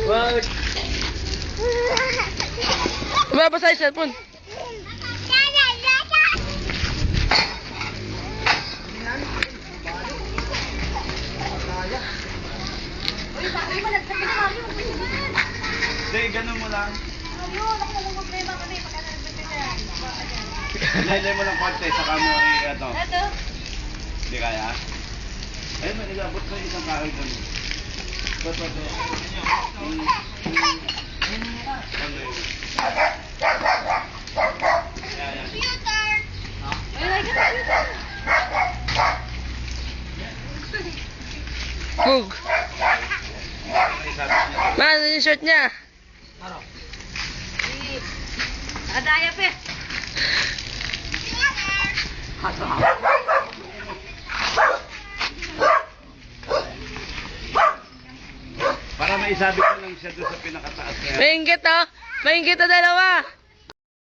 Wag. Mabasa yung cellphone. Hindi, ganun mo lang. Ayun, ako walang problema kami. Laylay mo lang konti, saka mo ito. Ito. Hindi kaya? Ayun, may nilabot ko isang kahoy doon. Ito. Ano yun? Computer. Ay, like a computer. Bug. Man, ano yung shirt niya? Adaya pe. Para maisabi ko lang siya doon sa pinakataas. Maingit oh. Maingit na dalawa.